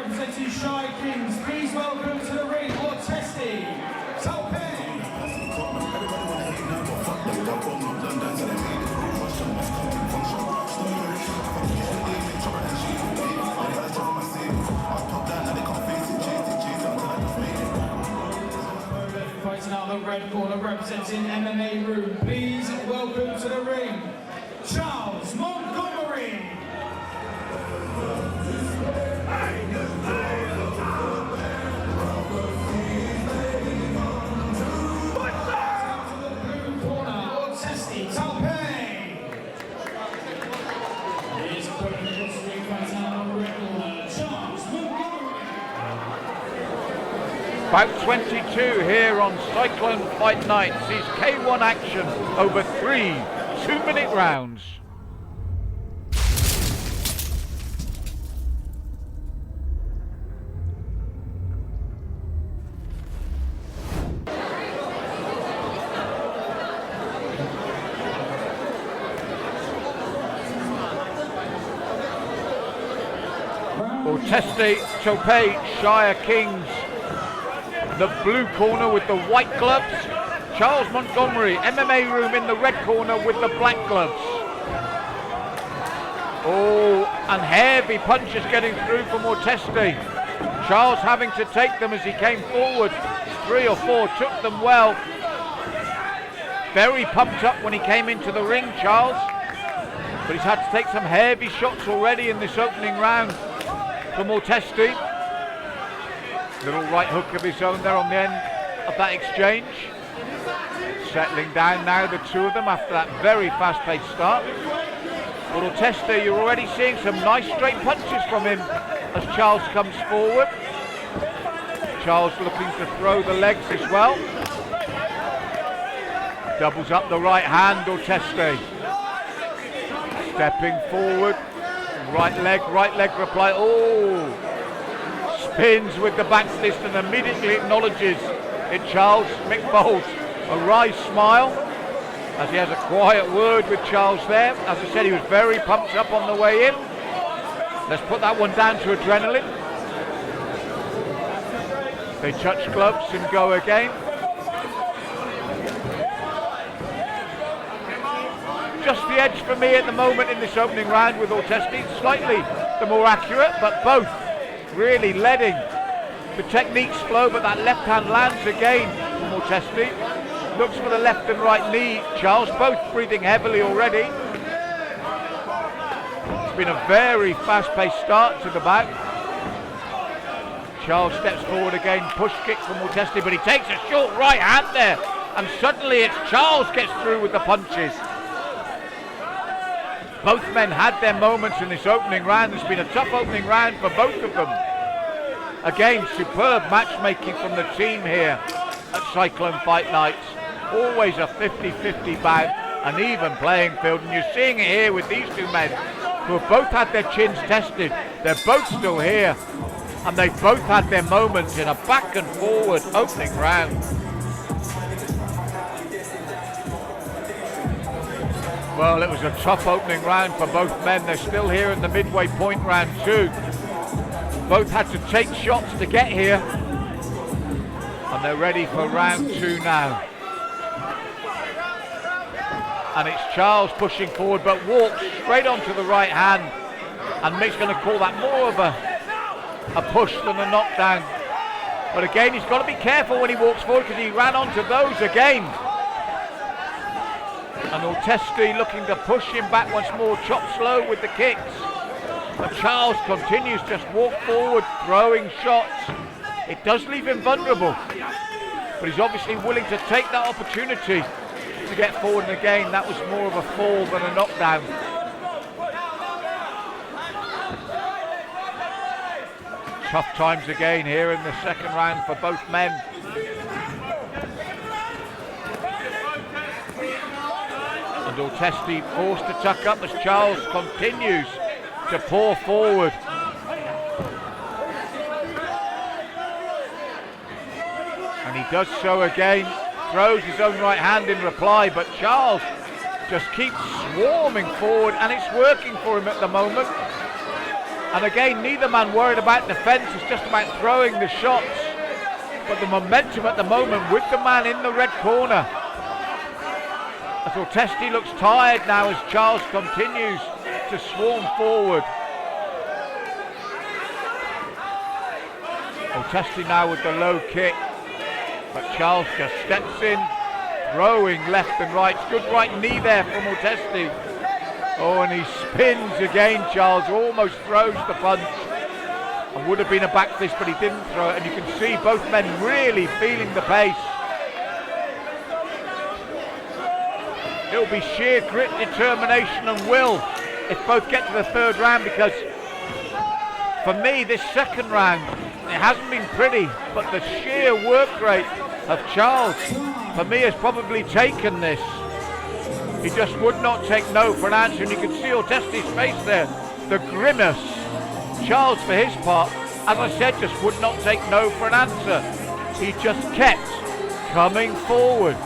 representing Shire Kings, please welcome to the ring, Ortesti, Toupai. Fighting out the red corner, representing MMA room, please welcome to the ring, Charles Montgomery. Ortesti, Toupai. His opponent across the ring, fighting out the red corner, Charles Montgomery. About 22 here on Cyclone Fight Night sees K1 action over 3 2-minute rounds. Ortesti, Toupai, Shire Kings. The blue corner with the white gloves. Charles Montgomery, MMA room in the red corner with the black gloves. Oh, and heavy punches getting through from Ortesti. Charles having to take them as he came forward. 3 or 4, took them well. Very pumped up when he came into the ring, Charles. But he's had to take some heavy shots already in this opening round from Ortesti. Little right hook of his own there on the end of that exchange. Settling down now, the two of them, after that very fast-paced start. But Ortesti, you're already seeing some nice straight punches from him as Charles comes forward. Charles looking to throw the legs as well. Doubles up the right hand, Ortesti. Stepping forward. Right leg reply. Oh! Spins with the back fist and immediately acknowledges it. Charles McFold, a wry smile as he has a quiet word with Charles there. As I said, he was very pumped up on the way in. Let's put that one down to adrenaline. They touch gloves and go again. Just the edge for me at the moment in this opening round with Ortesti. Slightly the more accurate, but both really letting the techniques flow, but that left hand lands again from Ortesti. Looks for the left and right knee. Charles both breathing heavily already. It's been a very fast-paced start to the bout. Charles steps forward again, push kick from Ortesti, but he takes a short right hand there, and suddenly it's Charles gets through with the punches. Both men had their moments in this opening round. It's been a tough opening round for both of them. Again, superb matchmaking from the team here at Cyclone Fight Nights. Always a 50-50 bout, an even playing field. And you're seeing it here with these two men who have both had their chins tested. They're both still here. And they've both had their moments in a back and forward opening round. Well, it was a tough opening round for both men. They're still here in the midway point, round 2. Both had to take shots to get here. And they're ready for round 2 now. And it's Charles pushing forward, but walks straight onto the right hand. And Mick's going to call that more of a push than a knockdown. But again, he's got to be careful when he walks forward because he ran onto those again. And Ortesti looking to push him back once more, chop slow with the kicks. But Charles continues just walk forward, throwing shots. It does leave him vulnerable, but he's obviously willing to take that opportunity to get forward. And again, that was more of a fall than a knockdown. Tough times again here in the second round for both men. And Ortesti forced to tuck up as Charles continues to pour forward. And he does so again, throws his own right hand in reply, but Charles just keeps swarming forward, and it's working for him at the moment. And again, neither man worried about defence, it's just about throwing the shots. But the momentum at the moment with the man in the red corner. As Ortesti looks tired now as Charles continues to swarm forward. Ortesti now with the low kick, but Charles just steps in, throwing left and right. Good right knee there from Ortesti. Oh, and he spins again, Charles, almost throws the punch. And would have been a back fist, but he didn't throw it. And you can see both men really feeling the pace. It'll be sheer grit, determination and will if both get to the third round, because for me, this second round, it hasn't been pretty, but the sheer work rate of Charles, for me, has probably taken this. He just would not take no for an answer, and you can see Ortesti's face there, the grimace. Charles, for his part, as I said, just would not take no for an answer. He just kept coming forward,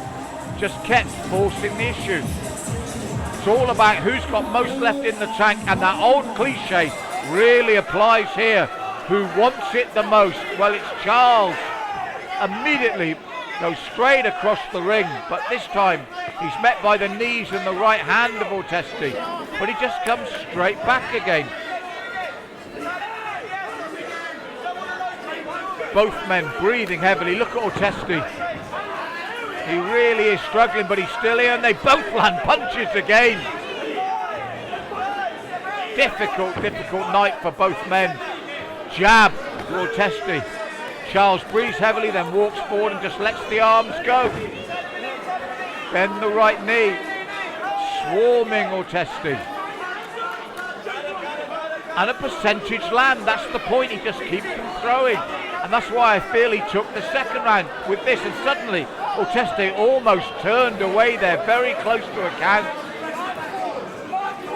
just kept forcing the issue. It's all about who's got most left in the tank, and that old cliche really applies here. Who wants it the most? Well, it's Charles. Immediately goes straight across the ring, but this time he's met by the knees and the right hand of Ortesti, but he just comes straight back again. Both men breathing heavily. Look at Ortesti. He really is struggling, but he's still here, and they both land punches again. Difficult night for both men. Jab to Ortesti. Charles breathes heavily, then walks forward and just lets the arms go. Then the right knee. Swarming Ortesti. And a percentage land, that's the point, he just keeps them throwing. And that's why I feel he took the second round with this, and suddenly Ortesti almost turned away there, very close to a count.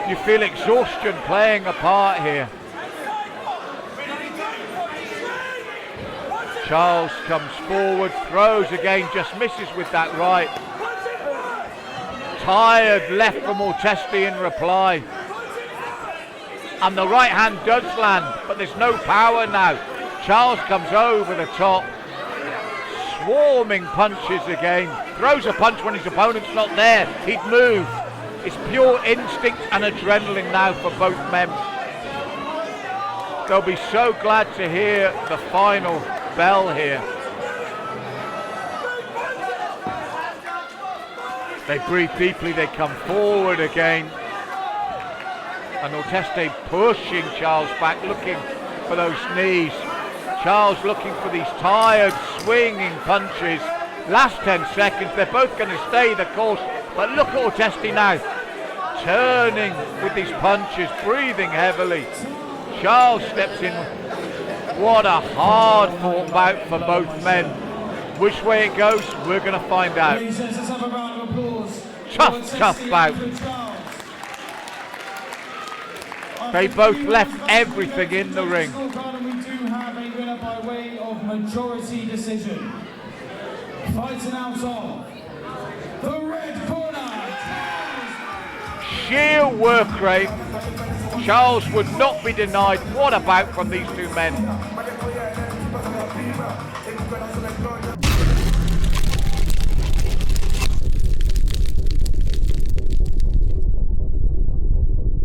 You feel exhaustion playing a part here. Charles comes forward, throws again, just misses with that right. Tired left from Ortesti in reply. And the right hand does land, but there's no power now. Charles comes over the top. Swarming punches again. Throws a punch when his opponent's not there. He'd moved. It's pure instinct and adrenaline now for both men. They'll be so glad to hear the final bell here. They breathe deeply, they come forward again. And Ortesti pushing Charles back, looking for those knees. Charles looking for these tired, swinging punches. Last 10 seconds, they're both going to stay the course. But look at Ortesti now, turning with these punches, breathing heavily. Charles steps in. What a hard-fought bout for both men. Which way it goes, we're going to find out. Tough bout. They both left everything in the ring. We do have a winner by way of majority decision. Fighting out of the red corner. Sheer work rate. Charles would not be denied. What a bout from these two men.